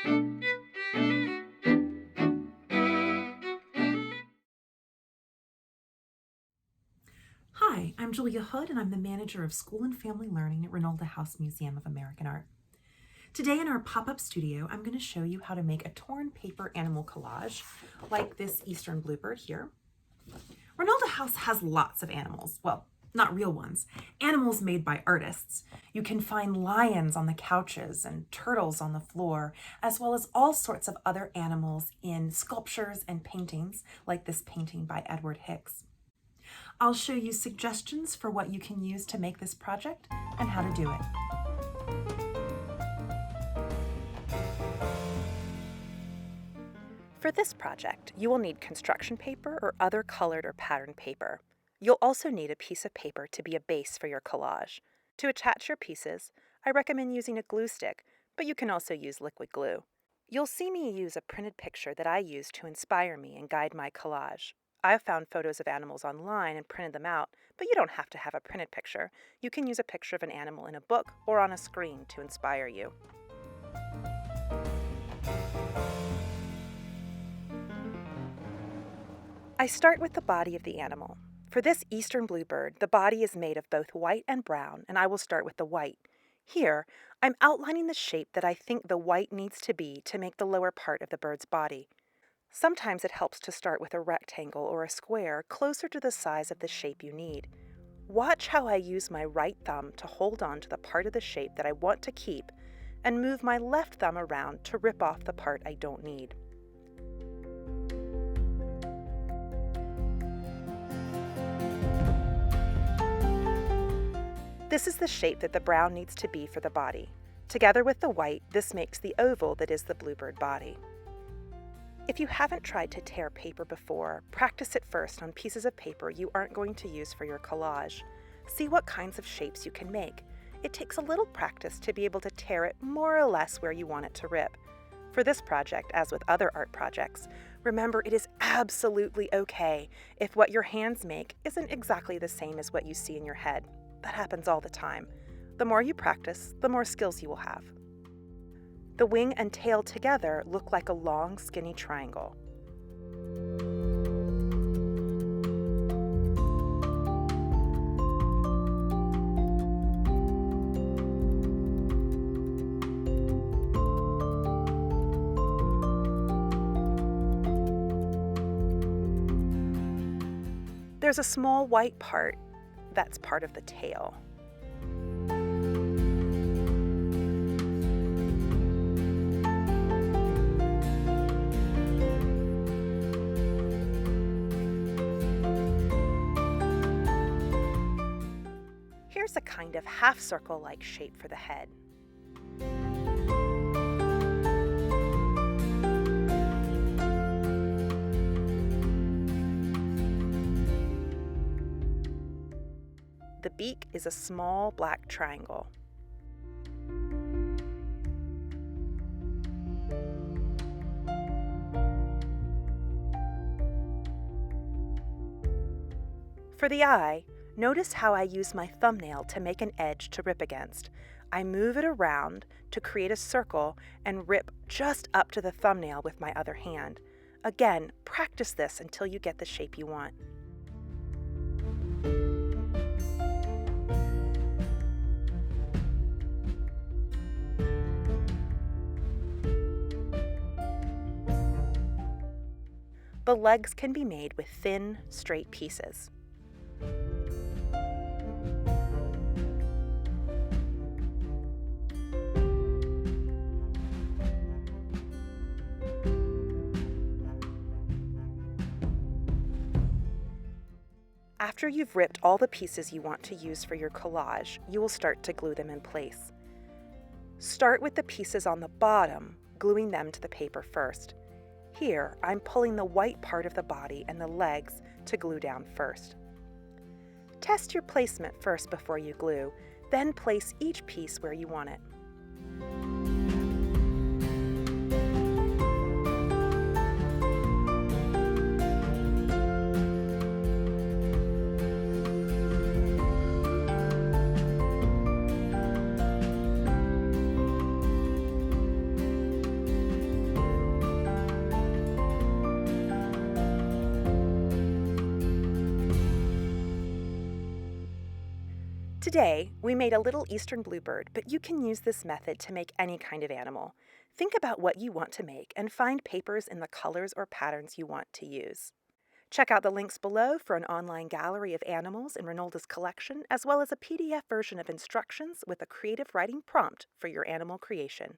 Hi, I'm Julia Hood, and I'm the manager of School and Family Learning at Reynolda House Museum of American Art. Today in our pop-up studio, I'm going to show you how to make a torn paper animal collage like this eastern bluebird here. Reynolda House has lots of animals. Well, not real ones. Animals made by artists. You can find lions on the couches and turtles on the floor, as well as all sorts of other animals in sculptures and paintings, like this painting by Edward Hicks. I'll show you suggestions for what you can use to make this project and how to do it. For this project, you will need construction paper or other colored or patterned paper. You'll also need a piece of paper to be a base for your collage. To attach your pieces, I recommend using a glue stick, but you can also use liquid glue. You'll see me use a printed picture that I used to inspire me and guide my collage. I've found photos of animals online and printed them out, but you don't have to have a printed picture. You can use a picture of an animal in a book or on a screen to inspire you. I start with the body of the animal. For this eastern bluebird, the body is made of both white and brown, and I will start with the white. Here, I'm outlining the shape that I think the white needs to be to make the lower part of the bird's body. Sometimes it helps to start with a rectangle or a square closer to the size of the shape you need. Watch how I use my right thumb to hold on to the part of the shape that I want to keep and move my left thumb around to rip off the part I don't need. This is the shape that the brown needs to be for the body. Together with the white, this makes the oval that is the bluebird body. If you haven't tried to tear paper before, practice it first on pieces of paper you aren't going to use for your collage. See what kinds of shapes you can make. It takes a little practice to be able to tear it more or less where you want it to rip. For this project, as with other art projects, remember it is absolutely okay if what your hands make isn't exactly the same as what you see in your head. That happens all the time. The more you practice, the more skills you will have. The wing and tail together look like a long, skinny triangle. There's a small white part that's part of the tail. Here's a kind of half-circle-like shape for the head. The beak is a small black triangle. For the eye, notice how I use my thumbnail to make an edge to rip against. I move it around to create a circle and rip just up to the thumbnail with my other hand. Again, practice this until you get the shape you want. The legs can be made with thin, straight pieces. After you've ripped all the pieces you want to use for your collage, you will start to glue them in place. Start with the pieces on the bottom, gluing them to the paper first. Here, I'm pulling the white part of the body and the legs to glue down first. Test your placement first before you glue, then place each piece where you want it. Today, we made a little eastern bluebird, but you can use this method to make any kind of animal. Think about what you want to make and find papers in the colors or patterns you want to use. Check out the links below for an online gallery of animals in Reynolda's collection, as well as a PDF version of instructions with a creative writing prompt for your animal creation.